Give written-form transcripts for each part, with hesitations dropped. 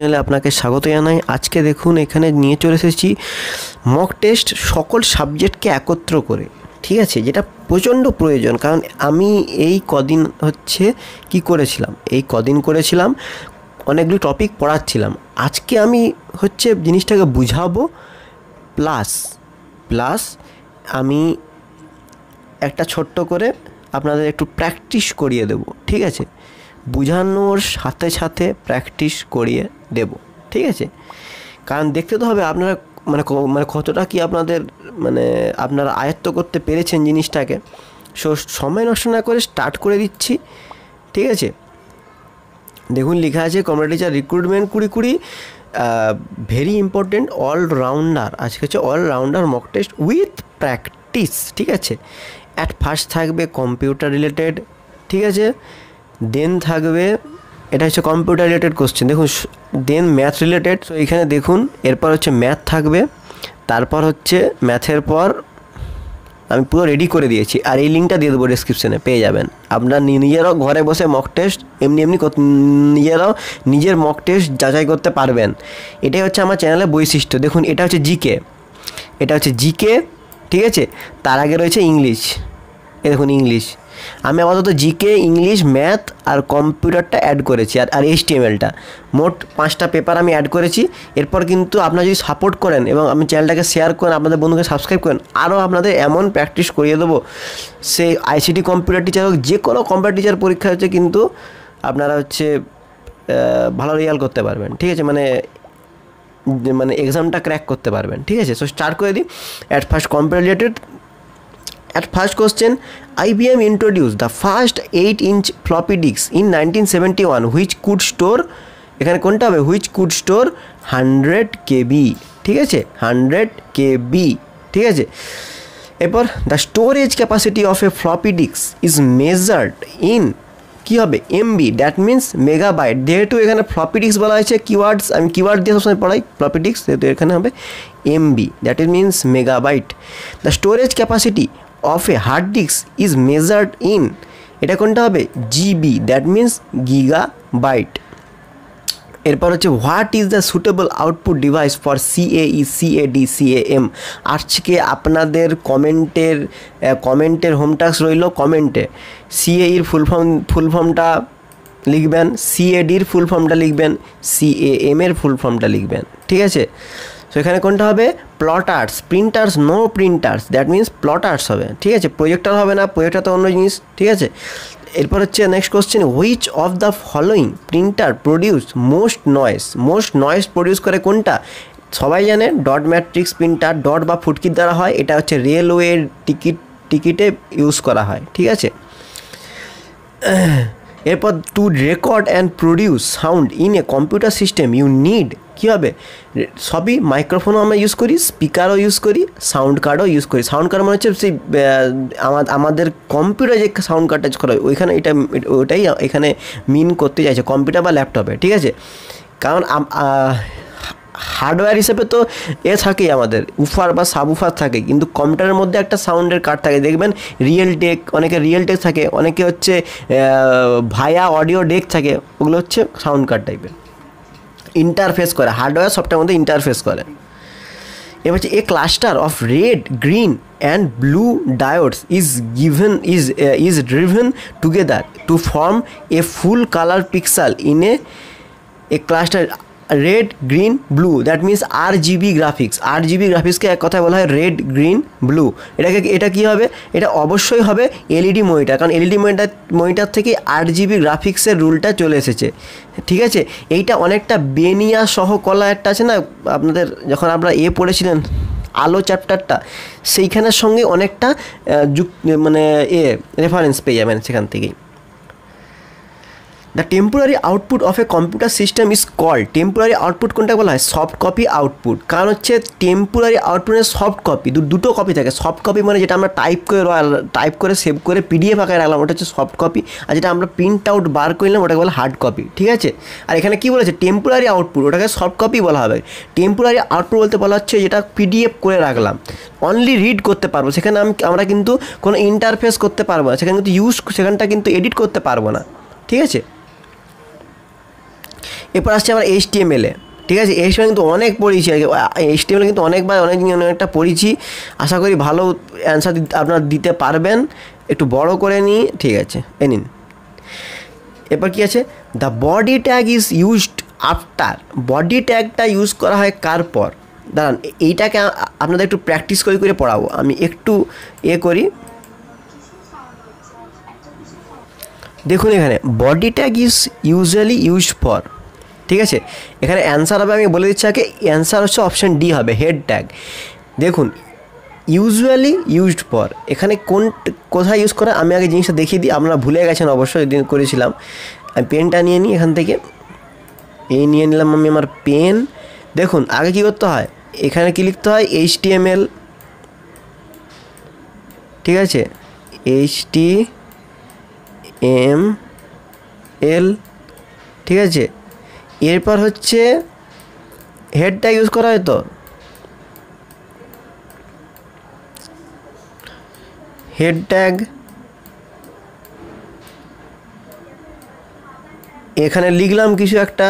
চ্যানেলে আপনাকে স্বাগত জানাই। আজকে দেখুন এখানে নিয়ে চলে এসেছি মক টেস্ট সকল সাবজেক্টকে একত্র করে, ঠিক আছে, যেটা প্রচণ্ড প্রয়োজন। কারণ আমি এই কদিন করেছিলাম অনেকগুলো টপিক পড়াচ্ছিলাম। আজকে আমি জিনিসটাকে বুঝাবো, প্লাস আমি একটা ছোট্ট করে আপনাদের একটু প্র্যাকটিস করিয়ে দেব, ঠিক আছে, বোঝানোর সাথে সাথে প্র্যাকটিস করিয়ে দেব, ঠিক আছে। কারণ দেখতে তো হবে আপনারা মানে কতটা কি আপনারা আয়ত্ত করতে পেরেছেন জিনিসটাকে। সময় নষ্ট না করে স্টার্ট করে দিচ্ছি, ঠিক আছে। দেখুন লেখা আছে computer teacher recruitment 2020 very important allrounder. আজকে হচ্ছে allrounder mock test with practice, ঠিক আছে। অ্যাট ফার্স্ট থাকবে কম্পিউটার রিলেটেড, ঠিক আছে। দেন থাকবে, এটা হচ্ছে কম্পিউটার রিলেটেড কোশ্চেন, দেখুন। দেন ম্যাথ রিলেটেড, তো এখানে দেখুন এরপর হচ্ছে ম্যাথ থাকবে। তারপর হচ্ছে ম্যাথের পর আমি পুরো রেডি করে দিয়েছি, আর এই লিঙ্কটা দিয়ে দেবো ডিসক্রিপশানে, পেয়ে যাবেন। আপনারা নিজেরাও ঘরে বসে মক টেস্ট নিজেরাও নিজের মক টেস্ট যাচাই করতে পারবেন। এটাই হচ্ছে আমার চ্যানেলের বৈশিষ্ট্য। দেখুন এটা হচ্ছে জিকে, ঠিক আছে। তার আগে রয়েছে ইংলিশ, দেখুন ইংলিশ। আমি আপাতত জিকে, ইংলিশ, ম্যাথ আর কম্পিউটারটা অ্যাড করেছি, আর HTML-টা, মোট 5টা পেপার আমি অ্যাড করেছি। এরপর কিন্তু আপনারা যদি সাপোর্ট করেন এবং আমি চ্যানেলটাকে শেয়ার করেন, আপনাদের বন্ধুকে সাবস্ক্রাইব করেন, আরও আপনাদের এমন প্র্যাকটিস করিয়ে দেবো, সেই ICT কম্পিউটার টিচার হোক, যে কোনো কম্পিউটার টিচার পরীক্ষা হচ্ছে কিন্তু আপনারা ভালো রেজাল্ট করতে পারবেন, ঠিক আছে, মানে এক্সামটা ক্র্যাক করতে পারবেন, ঠিক আছে। সো স্টার্ট করে দিই। At first computer related, at first question, IBM introduced the first 8-inch floppy disk in 1971 which could store, এখানে কোনটা হবে, which could store 100 KB, ঠিক আছে, 100 KB, ঠিক আছে। এরপর the storage capacity of a floppy disk is measured in কি হবে, MB, দ্যাট মিন্স মেগাবাইট। যেহেতু এখানে ফ্লপি ডিস্ক বলা হয়েছে, কিওয়ার্ডস আমি কিওয়ার্ড দিয়ে সবসময় পড়াই, ফ্লপি ডিস্ক, যেহেতু এখানে হবে MB, that means megabyte. The storage capacity of a hard disk is measured in, এটা কোনটা হবে, GB, দ্যাট মিন্স গিগাবাইট। এরপর হচ্ছে what is the suitable output device for CAE, CAD, CAM। আজকে আপনাদের কমেন্টের হোম টাস্ক রইল, কমেন্টে CAEর ফুল ফর্মটা লিখবেন, CADর ফুল ফর্মটা লিখবেন, CAMের ফুল ফর্মটা লিখবেন, ঠিক আছে। সো এখানে কোনটা হবে, plotters, printers, no printers, that means plotters হবে, ঠিক আছে। প্রজেক্টর হবে না, প্রজেক্টর তো অন্য জিনিস, ঠিক আছে। এরপর হচ্ছে next question, which of the following printer produce most noise produce করে কোনটা, সবাই জানে ডট ম্যাট্রিক্স প্রিন্টার, ডট বা ফুটকির দ্বারা হয়, এটা হচ্ছে রেলওয়ে টিকিটে ইউজ করা হয়, ঠিক আছে। এরপর to record and produce sound in a computer system you need, কী হবে, সবই মাইক্রোফোনও আমরা ইউজ করি, স্পিকারও ইউজ করি, সাউন্ড কার্ডও ইউজ করি। সাউন্ড কার্ড মানে হচ্ছে সেই আমাদের কম্পিউটার যে সাউন্ড কার্ডটা করা হয়, ওইখানে ওটাই এখানে মিন করতে চাইছে, কম্পিউটার বা ল্যাপটপে, ঠিক আছে। কারণ হার্ডওয়্যার হিসেবে তো থাকেই আমাদের, উফার বা সাব উফার থাকে, কিন্তু কম্পিউটারের মধ্যে একটা সাউন্ডের কার্ড থাকে, দেখবেন অনেকে রিয়েল টেক থাকে, অনেকে হচ্ছে ভায়া অডিও ডেক থাকে, ওগুলো হচ্ছে সাউন্ড কার্ড টাইপের, ইন্টারফেস করে, হার্ডওয়্যার সফটওয়্যার মধ্যে ইন্টারফেস করে। এবার হচ্ছে a cluster of red, green and blue diodes is driven together to form a full colour pixel in a cluster, red, green, blue, that means RGB graphics. RGB গ্রাফিক্সকে এক কথায় বলা হয় red, green, blue. এটা কী হবে, এটা অবশ্যই হবে LED মনিটর, কারণ LED মনিটর থেকে RGB গ্রাফিক্সের রুলটা চলে এসেছে, ঠিক আছে। এইটা অনেকটা বেনিয়া সহকলা একটা আছে না, আপনাদের যখন আপনারা পড়েছিলেন আলো চ্যাপ্টারটা, সেইখানের সঙ্গে অনেকটা রেফারেন্স পেয়ে যাবেন সেখান থেকেই। The temporary output of a computer system is called, temporary output কোনটা বলা হয়, সফট কপি আউটপুট। কারণ হচ্ছে টেম্পোরারি আউটপুটের সফট কপি, দুটো কপি থাকে। সফট কপি মানে যেটা আমরা টাইপ করে সেভ করে PDF আকারে রাখলাম, ওটা হচ্ছে সফট কপি। আর যেটা আমরা প্রিন্ট আউট বার করলাম ওটাকে বলে হার্ড কপি, ঠিক আছে। আর এখানে কী বলেছে, টেম্পোরারি আউটপুট, ওটাকে সফট কপি বলা হবে। টেম্পোরারি আউটপুট বলতে বলা হচ্ছে যেটা PDF করে রাখলাম, অনলি রিড করতে পারবো, সেখানে আমরা কিন্তু কোনো ইন্টারফেস করতে পারবো না, সেখানটা কিন্তু এডিট করতে পারবো না, ঠিক আছে। এরপর আসছে আমরা HTML এ, ঠিক আছে। HTML কিন্তু অনেক পড়েছি আর কি, HTML কিন্তু অনেকবার অনেকটা পড়েছি। আশা করি ভালো অ্যান্সার আপনারা দিতে পারবেন। একটু বড় করে নিই, ঠিক আছে, এ নিন। এরপর কী আছে, the body tag is used after. Body ট্যাগটা ইউজ করা হয় কার পর? দাঁড়ান, এইটাকে আপনাদের একটু প্র্যাকটিস করে করে পড়াবো। আমি একটু করি, দেখুন এখানে body tag is usually used for, ঠিক আছে। এখানে অ্যান্সার হবে, আমি বলে দিচ্ছি আগে, অ্যান্সার হচ্ছে অপশান ডি হবে, হেড ট্যাগ। দেখুন ইউজুয়ালি ইউজড ফর, এখানে কোথায় ইউজ করা আমি আগে জিনিসটা দেখিয়ে দিই। আপনারা ভুলে গেছেন অবশ্যই, দিন করেছিলাম। আমি পেনটা নিয়ে নিই এখান থেকে, নিয়ে নিলাম আমি আমার পেন। দেখুন আগে কী করতে হয়, এখানে কী লিখতে হয়, HTML, ঠিক আছে, HTML, ঠিক আছে। এরপর হচ্ছে হেড ট্যাগ ইউজ করা হয়, তো হেড ট্যাগ এখানে লিখলাম কিছু একটা,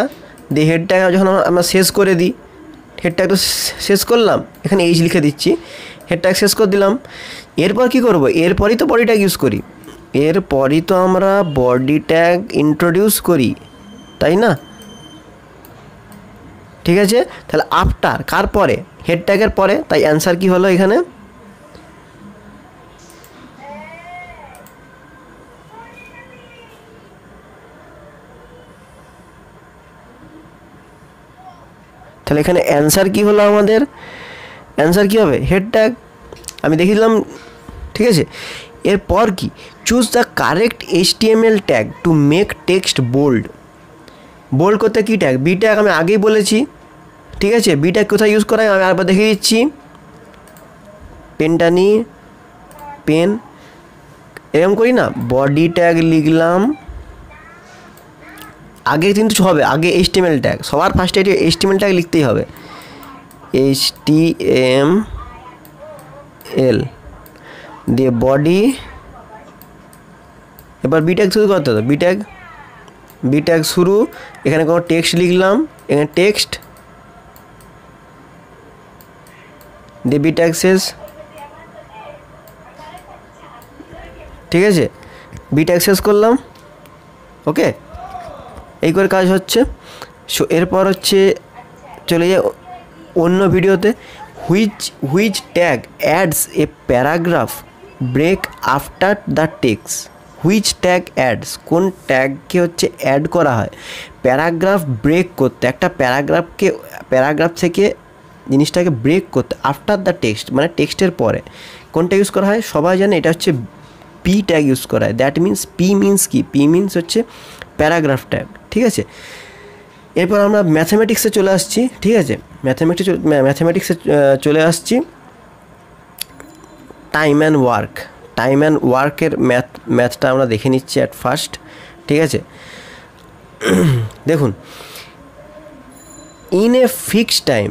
দিয়ে হেড ট্যাগ যখন আমরা শেষ করে দিই, হেড ট্যাগ তো শেষ করলাম, এখানে এইচ লিখে দিচ্ছি, হেড ট্যাগ শেষ করে দিলাম। এরপর কি করব, এরপরই তো বডি ট্যাগ ইউজ করি, এরপরই তো আমরা বডি ট্যাগ ইন্ট্রোডিউস করি, তাই না? ঠিক আছে, তাহলে আফটার কার পরে, হেড ট্যাগের পরে। তাই অ্যান্সার কি হলো এখানে, তাহলে এখানে অ্যান্সার কি হলো, আমাদের অ্যান্সার কি হবে, হেড ট্যাগ। আমি দেখিয়ে দিলাম, ঠিক আছে। এরপর কি, choose the correct HTML tag to make text bold. Bold করতে কী ট্যাগ, বি ট্যাগ আমি আগেই বলেছি, ঠিক আছে। বি ট্যাগ কোথায় ইউজ করা হয় আমি আরেকবার দেখিয়ে দিচ্ছি। পেনটা নিই, পেন এরকম করি না, বডি ট্যাগ লিখলাম, আগে কিন্তু হবে, আগে HTML ট্যাগ, সবার ফার্স্টে এটি HTML ট্যাগ লিখতেই হবে, HTML দিয়ে বডি। এবার বি ট্যাগ শুরু করতে হবে, বি ট্যাগ শুরু, এখানে কোনো টেক্সট লিখলাম, এখানে টেক্সট দিয়ে বি ট্যাগ শেষ, ঠিক আছে। বি ট্যাগ শেষ করলাম, ওকে, এই করে কাজ হচ্ছে। সো এরপর হচ্ছে চলে যায় অন্য ভিডিওতে, which tag adds a paragraph break after the text. Which tag adds, কোন ট্যাগকে হচ্ছে অ্যাড করা হয় প্যারাগ্রাফ ব্রেক করতে, একটা প্যারাগ্রাফ থেকে জিনিসটাকে ব্রেক করতে, আফটার দ্য টেক্সট মানে টেক্সটের পরে কোনটা ইউজ করা হয় সবাই জানে, এটা হচ্ছে পি ট্যাগ ইউজ করা হয়। দ্যাট মিন্স পি মিন্স কি, পি মিন্স হচ্ছে প্যারাগ্রাফ ট্যাগ, ঠিক আছে। এরপর আমরা ম্যাথামেটিক্সে চলে আসছি, ঠিক আছে। ম্যাথামেটিক্সে চলে আসছি, টাইম অ্যান্ড ওয়ার্কের ম্যাথটা আমরা দেখে নিচ্ছি অ্যাট ফার্স্ট, ঠিক আছে। দেখুন ইন এ ফিক্সড টাইম,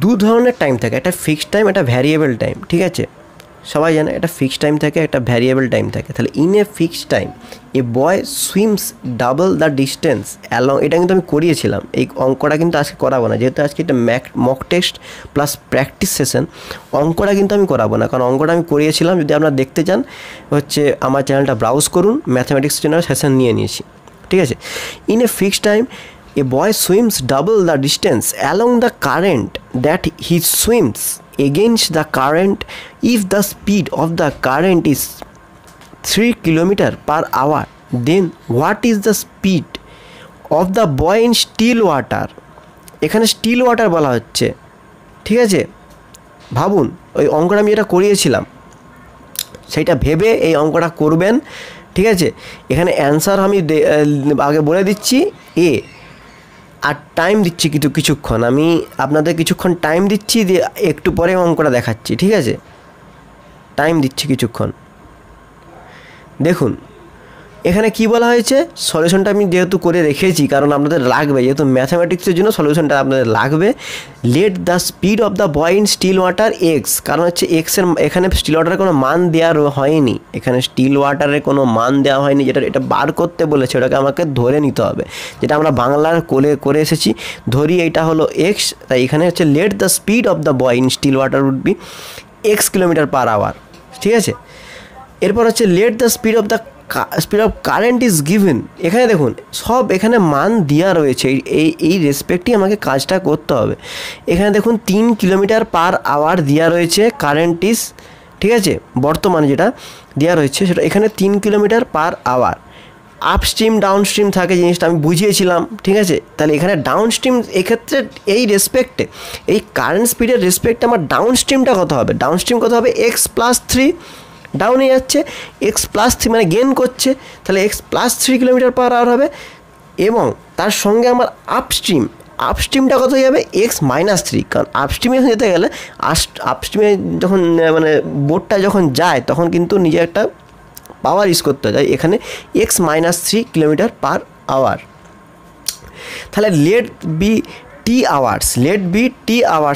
দু ধরনের টাইম থাকে, একটা ফিক্সড টাইম, একটা ভ্যারিয়েবল টাইম, ঠিক আছে। সবাই জানে একটা ফিক্সড টাইম থাকে, একটা ভ্যারিয়েবল টাইম থাকে। তাহলে in a fixed time A boy swims double the distance along, এটা কিন্তু আমি করিয়েছিলাম, এই অঙ্কটা কিন্তু আজকে করাবো না, যেহেতু আজকে এটা mock test plus practice session, অঙ্কটা কিন্তু আমি করাবো না, কারণ অঙ্কটা আমি করিয়েছিলাম। যদি আপনারা দেখতে চান হচ্ছে আমার চ্যানেলটা ব্রাউজ করুন, ম্যাথামেটিক্স চ্যানেল সেশন নিয়ে নিয়েছি, ঠিক আছে। In a fixed time a boy swims double the distance along the current that he swims against the current if the speed of the current is 3 km/h. Then what is the speed of the boy in still water? এখানে still water বলা হচ্ছে, ঠিক আছে। ভাবুন ওই অঙ্কটা আমি যেটা করিয়েছিলাম সেইটা ভেবে এই অঙ্কটা করবেন, ঠিক আছে। এখানে অ্যান্সার আমি আগে বলে দিচ্ছি, আর টাইম দিচ্ছি কিছুক্ষণ, আমি আপনাদের কিছুক্ষণ টাইম দিচ্ছি, দিয়ে একটু পরে অঙ্কটা দেখাচ্ছি, ঠিক আছে। টাইম দিচ্ছি কিছুক্ষণ। দেখুন এখানে কি বলা হয়েছে, সলিউশনটা আমি যেহেতু করে রেখেছি কারণ আপনাদের লাগবে, যেহেতু ম্যাথামেটিক্সের জন্য সলিউশনটা আপনাদের লাগবে। Let the speed of the boy in still water x, কারণ হচ্ছে এক্সের এখানে স্টিল ওয়াটারের কোনো মান দেওয়া হয়নি, এখানে স্টিল ওয়াটারের কোনো মান দেওয়া হয়নি, যেটা এটা বার করতে বলেছে ওটাকে আমাকে ধরে নিতে হবে, যেটা আমরা বাংলার করে এসেছি। ধরি এইটা হলো এক্স, তাই এখানে হচ্ছে let the speed of the boy in still water would be x kilometer per hour, ঠিক আছে। এরপর হচ্ছে let the speed of current is given, এখানে দেখুন সব এখানে মান দেওয়া রয়েছে, এই রেসপেক্টই আমাকে কাজটা করতে হবে। এখানে দেখুন 3 কিলোমিটার পার আওয়ার দেওয়া রয়েছে কারেন্ট ইজ, ঠিক আছে, বর্তমানে যেটা দেওয়া রয়েছে সেটা এখানে 3 kilometer per hour. Upstream downstream থাকে জিনিসটা আমি বুঝিয়েছিলাম, ঠিক আছে। তাহলে এখানে ডাউনস্ট্রিম এক্ষেত্রে এই রেসপেক্টে, এই কারেন্ট স্পিডের রেসপেক্টে আমার ডাউনস্ট্রিমটা কত হবে, ডাউনস্ট্রিম কত হবে, x+3 ডাউনে যাচ্ছে, x+3 মানে গেন করছে, তাহলে x+3 কিলোমিটার পার আওয়ার হবে। এবং তার সঙ্গে আমার আপস্ট্রিমটা কত হয়ে যাবে, x-3, কারণ আপস্ট্রিমে যেতে গেলে আপস্ট্রিমে যখন মানে বোটটা যখন যায় তখন কিন্তু নিজে একটা পাওয়ার ইউজ করতে হয়, এখানে x-3 কিলোমিটার পার আওয়ার। তাহলে লেট বি টি আওয়ার্স,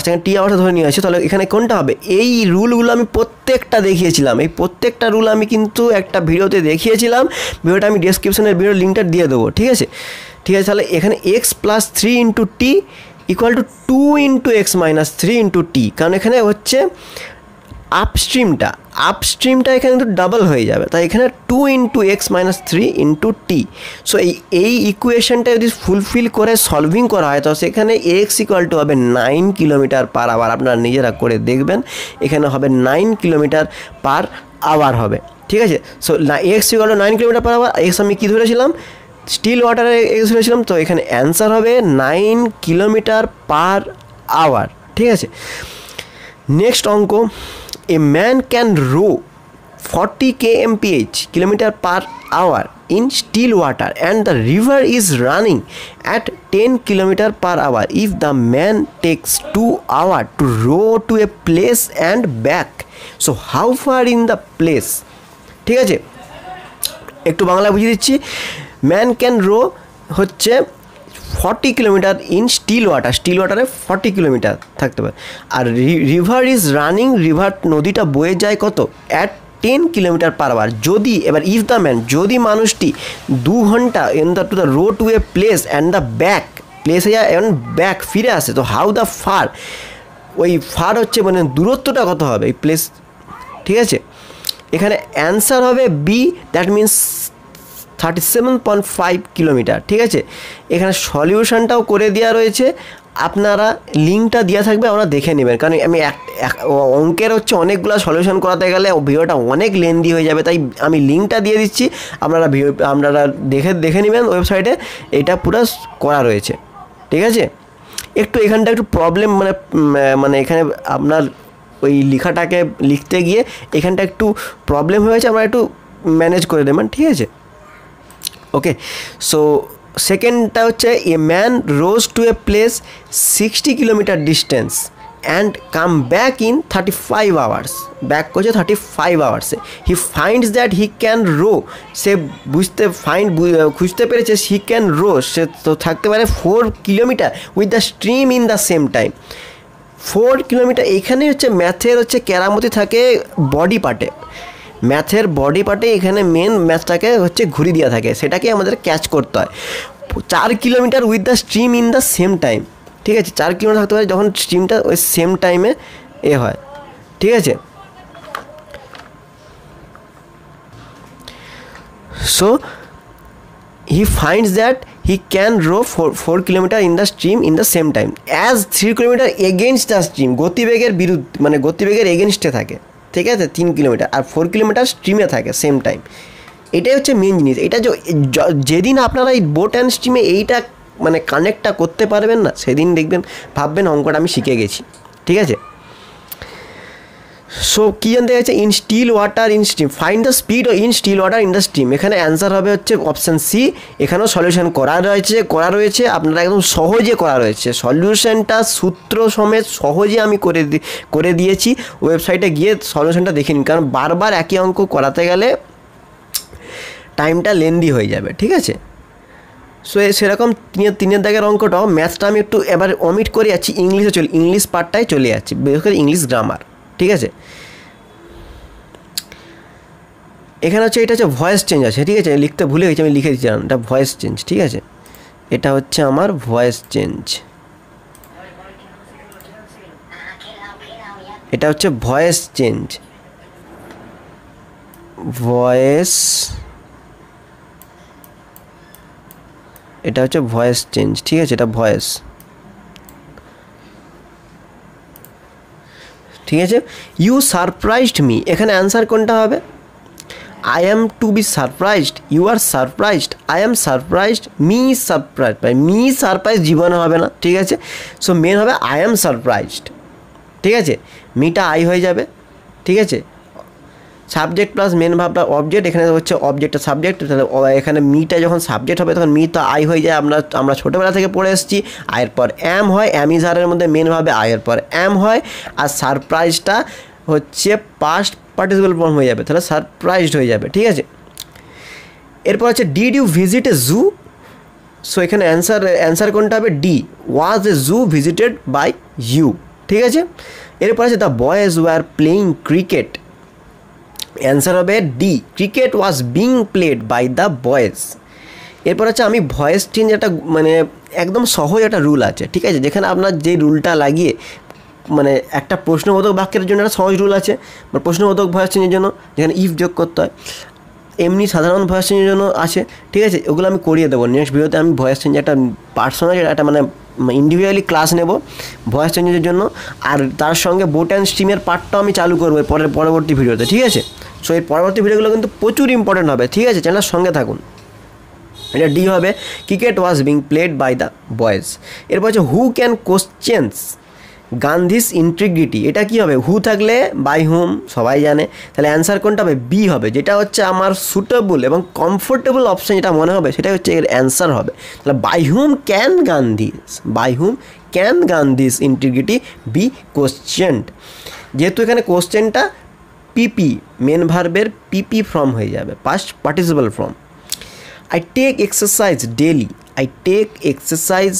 এখানে টি আওয়ার্স ধরে নিয়ে আসছে, তাহলে এখানে কোনটা হবে, এই রুলগুলো আমি প্রত্যেকটা দেখিয়েছিলাম, এই প্রত্যেকটা রুল আমি কিন্তু একটা ভিডিওতে দেখিয়েছিলাম, ভিডিওটা আমি ডেসক্রিপশনের ভিডিও লিঙ্কটা দিয়ে দেবো, ঠিক আছে। তাহলে এখানে x+3 into T equal to 2 into x-3 into T, কারণ এখানে হচ্ছে আপস্ট্রিমটা এখানে কিন্তু ডাবল হয়ে যাবে, তাই এখানে 2 ইন্টু x-3 ইন্টু টি। সো এই ইকুয়েশনটা যদি ফুলফিল করে সলভিং করা হয় তো সেখানে এক্স ইকুয়াল টু হবে 9 কিলোমিটার পার আওয়ার, আপনারা নিজেরা করে দেখবেন, এখানে হবে 9 কিলোমিটার পার আওয়ার হবে, ঠিক আছে। So x equal to 9 kilometer per hour, x আমি কী ধরেছিলাম, স্টিল ওয়াটারে এক্স ধরেছিলাম, তো এখানে অ্যান্সার হবে 9 কিলোমিটার পার আওয়ার, ঠিক আছে। নেক্সট অঙ্ক, a man can row 40 kmph kilometer per hour in still water and the river is running at 10 kilometer per hour if the man takes 2 hours to row to a place and back, so how far in the place, ঠিক আছে। একটু বাংলা বুঝিয়ে দিচ্ছি, man can rho হচ্ছে 40 kilometre in still ওয়াটারে 40 kilometre থাকতে পারে, আর river is running, নদীটা বয়ে যায় কত, অ্যাট 10 কিলোমিটার পার আওয়ার। যদি এবার ইফ দ্য ম্যান, যদি মানুষটি 2 ঘন্টা to the row to a place and the back, প্লেসে যায় এবং ব্যাক ফিরে আসে, তো হাউ দ্য ফার, ওই ফার হচ্ছে মানে দূরত্বটা কত হবে এই প্লেস, ঠিক আছে। এখানে অ্যান্সার হবে বি, দ্যাট মিনস 37.5 কিলোমিটার, ঠিক আছে। এখানে সলিউশনটাও করে দেওয়া রয়েছে, আপনারা লিঙ্কটা দেওয়া থাকবে, আপনারা দেখে নেবেন, কারণ আমি অঙ্কের হচ্ছে অনেকগুলো সলিউশন করাতে গেলে ভিডিওটা অনেক লেন্দি হয়ে যাবে, তাই আমি লিঙ্কটা দিয়ে দিচ্ছি, আপনারা দেখে নেবেন ওয়েবসাইটে, এটা পুরো করা রয়েছে, ঠিক আছে। একটু এখানটা একটু প্রবলেম মানে এখানে আপনার ওই লেখাটাকে লিখতে গিয়ে এখানটা একটু প্রবলেম হয়েছে, আপনারা একটু ম্যানেজ করে দেবেন, ঠিক আছে। ওকে, সো সেকেন্ডটা হচ্ছে a man rows to a place 60 kilometre distance and come back in 35 hours, back করছে 35 আওয়ার্সে, he finds that he can row, সে খুঁজতে পেরেছে হি ক্যান রো, সে তো থাকতে পারে 4 kilometre with the stream in the same time. 4 kilometre, এইখানে হচ্ছে ম্যাথের হচ্ছে কেরামতি থাকে বডি পার্টে, ম্যাথের বডি পার্টে এখানে মেন ম্যাথটাকে হচ্ছে ঘুরি দেওয়া থাকে, সেটাকে আমাদের ক্যাচ করতে হয়। 4 kilometre with the stream in the same time, ঠিক আছে, 4 কিলোমিটার থাকতে পারে যখন স্ট্রিমটা ওই সেম টাইমে হয়, ঠিক আছে। So he finds that he can row 4 kilometre in the stream in the same time as 3 kilometre against the stream, গতিবেগের বিরুদ্ধে মানে গতিবেগের এগেনস্টে থাকে, ঠিক আছে, 3 কিলোমিটার, আর 4 কিলোমিটার স্ট্রিমে থাকে সেম টাইম। এটাই হচ্ছে মেন জিনিস, এটা যেদিন আপনারা এই বোট অ্যান্ড স্ট্রিমে এইটা মানে কানেক্টটা করতে পারবেন না, সেদিন দেখবেন ভাববেন অঙ্কটা আমি শিখে গেছি, ঠিক আছে। সো কী জানতে গেছে, in still water in stream, find the speed in still water in the stream, এখানে অ্যান্সার হবে হচ্ছে অপশান সি, এখানেও সলিউশন করা রয়েছে, আপনারা একদম সহজে করা রয়েছে, সলিউশনটা সূত্র সমেত সহজে আমি করে দিয়েছি, ওয়েবসাইটে গিয়ে সলিউশনটা দেখে নিন, কারণ বারবার একই অঙ্ক করাতে গেলে টাইমটা লেন্দি হয়ে যাবে, ঠিক আছে। সো সেরকম তিনের দাগের অঙ্কটাও ম্যাথটা আমি একটু এবার অমিট করে যাচ্ছি, ইংলিশ পার্টটাই চলে যাচ্ছি, বিশেষ করে ইংলিশ গ্রামার, ঠিক আছে। এখানে হচ্ছে এটা হচ্ছে ভয়েস চেঞ্জ আছে, ঠিক আছে, লিখতে ভুলে গেছি, আমি লিখে দিচ্ছিলাম, এটা ভয়েস চেঞ্জ, ঠিক আছে। এটা হচ্ছে আমার ভয়েস চেঞ্জ, এটা হচ্ছে ভয়েস চেঞ্জ, এটা হচ্ছে ভয়েস চেঞ্জ, ঠিক আছে, এটা ভয়েস, ঠিক আছে। ইউ সারপ্রাইজড মি, এখানে অ্যান্সার কোনটা হবে? I am to be surprised, you are surprised, I am surprised, me surprised, ভাই মি সারপ্রাইজ জীবনে হবে না, ঠিক আছে। সো মেন হবে আই অ্যাম সারপ্রাইজড, ঠিক আছে, মিটা আই হয়ে যাবে, ঠিক আছে। সাবজেক্ট প্লাস মেন ভাবটা অবজেক্ট, এখানে হচ্ছে অবজেক্টটা সাবজেক্ট, তাহলে এখানে মিটা যখন সাবজেক্ট হবে তখন মি তো আই হয়ে যায়, আমরা ছোটোবেলা থেকে পড়ে এসেছি। আয়ের পর অ্যাম হয়, অ্যামিজারের মধ্যে মেন ভাবে আয়ের পর অ্যাম হয়, আর সারপ্রাইজটা হচ্ছে পাস্ট পার্টিসিপল ফর্ম হয়ে যাবে, তাহলে সারপ্রাইজড হয়ে যাবে, ঠিক আছে। এরপর হচ্ছে did you visit a zoo, so এখানে অ্যান্সার কোনটা হবে? D, was a zoo visited by you, ঠিক আছে। এরপর আছে the boys were playing cricket, answer হবে D, cricket was being played by the boys. এরপর হচ্ছে আমি ভয়েস চেঞ্জ, একটা মানে একদম সহজ একটা রুল আছে, ঠিক আছে, যেখানে আপনার যে রুলটা লাগিয়ে মানে একটা প্রশ্নবোধক বাক্যের জন্য একটা সহজ রুল আছে, বা প্রশ্নবোধক ভয়েস চেঞ্জের জন্য যেখানে ইফ যোগ করতে হয়, এমনি সাধারণ ভয়েস চেঞ্জের জন্য আছে, ঠিক আছে। ওগুলো আমি করিয়ে দেবো নেক্সট ভিডিওতে। আমি ভয়েস চেঞ্জ একটা পার্সোনাল একটা মানে ইন্ডিভিজুয়ালি ক্লাস নেব ভয়েস চেঞ্জের জন্য, আর তার সঙ্গে বোট অ্যান্ড স্ট্রিমের পার্টটাও আমি চালু করবো পরবর্তী ভিডিওতে, ঠিক আছে। সো এই পরবর্তী ভিডিওগুলো কিন্তু প্রচুর ইম্পর্টেন্ট হবে, ঠিক আছে, চ্যানেলের সঙ্গে থাকুন। এটা ডি হবে, cricket was being played by the boys. এরপর হচ্ছে who can questions Gandhi's integrity, এটা কি হবে? হু থাকলে বাই হুম সবাই জানে, তাহলে অ্যান্সার কোনটা হবে? বি হবে, যেটা হচ্ছে আমার সুটেবল এবং কমফোর্টেবল অপশান যেটা মনে হবে সেটাই হচ্ছে এর অ্যান্সার হবে। তাহলে by whom can Gandhi's integrity be questioned, যেহেতু এখানে কোশ্চেনটা পিপি মেন ভার্বের পিপি ফর্ম হয়ে যাবে, past participle form. I take exercise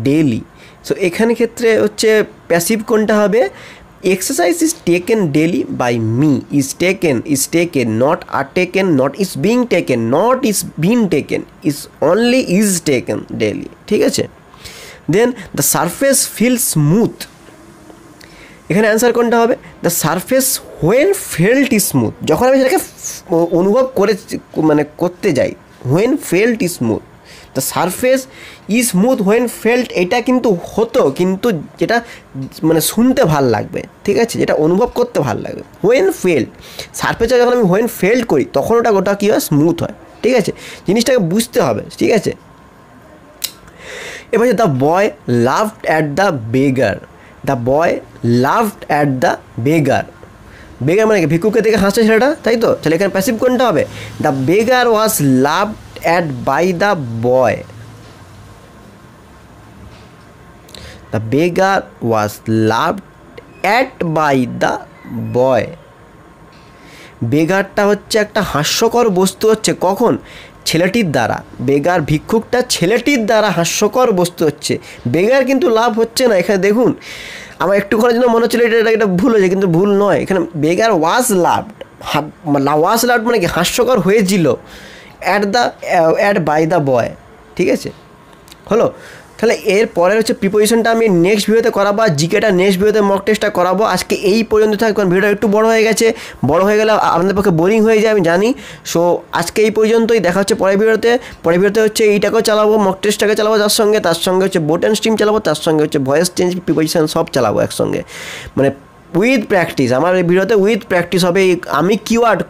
daily, so এখানে ক্ষেত্রে হচ্ছে প্যাসিভ কোনটা হবে? Exercise is taken daily by me, is taken, not are taken, not is being taken, not is been taken, is only is taken daily, ঠিক আছে। Then the surface feel smooth, এখানে answer কোনটা হবে? The surface when felt smooth, যখন আমি সেটাকে অনুভব করে মানে করতে যাই, when felt smooth, the surface E smooth when felt, এটা কিন্তু হতো, কিন্তু যেটা মানে শুনতে ভাল লাগবে, ঠিক আছে, যেটা অনুভব করতে ভাল লাগবে। হোয়েন ফেল্ট, সারফেসটা যখন আমি হোয়েন ফেল্ট করি তখন ওটা কী হয়? স্মুথ হয়, ঠিক আছে, জিনিসটাকে বুঝতে হবে, ঠিক আছে। এবার the boy laughed at the beggar, the boy laughed at the beggar, beggar মানে ভিক্ষুকে দেখে হাসছে ছেলেটা, তাই তো, তাহলে এখানে প্যাসিভ কোনটা হবে? The beggar was laughed at by the boy, the beggar was laughed at by the boy. বেগারটা হচ্ছে একটা হাস্যকর বস্তু, হচ্ছে কখন? ছেলেটির দ্বারা, বেগার ভিক্ষুকটা ছেলেটির দ্বারা হাস্যকর বস্তু হচ্ছে, বেগার কিন্তু লাভ হচ্ছে না। এখানে দেখুন আমার একটুখানের জন্য মনে হচ্ছিল এটা ভুল হয়েছে, কিন্তু ভুল নয়, এখানে বেগার ওয়াজ লাভড, ওয়াজ লাভড মানে কি? হাস্যকর হয়েছিল, অ্যাট বাই দ্য বয়, ঠিক আছে, হলো। তাহলে এর পরে হচ্ছে প্রিপোজিশনটা আমি নেক্সট ভিডিওতে করাবো, আর জিকেটা নেক্সট ভিডিওতে মক টেস্টটা করাবো। আজকে এই পর্যন্ত থাকবে, কারণ ভিডিওটা একটু বড় হয়ে গেছে, বড় হয়ে গেলে আপনাদের পক্ষে বোরিং হয়ে যায় আমি জানি। সো আজকে এই পর্যন্তই, দেখা হচ্ছে পরের ভিডিওতে হচ্ছে এইটাকেও চালাবো, মক টেস্টটাকে চালাবো তার সঙ্গে হচ্ছে বোট অ্যান্ড স্ট্রিম চালাবো, তার সঙ্গে হচ্ছে ভয়েস চেঞ্জ প্রিপোজিশন সব চালাবো একসঙ্গে, মানে উইথ প্র্যাকটিস। আমার এই ভিডিওতে উইথ প্র্যাকটিস হবে। আমি কিওয়ার্ড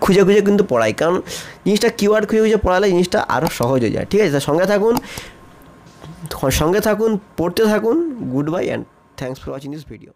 খুঁজে কিন্তু পড়াই, কারণ জিনিসটা কিওয়ার্ড খুঁজে পড়ালে জিনিসটা আরও সহজ হয়ে যায়, ঠিক আছে। সঙ্গে থাকুন, পড়তে থাকুন। Good bye and thanks for watching this video.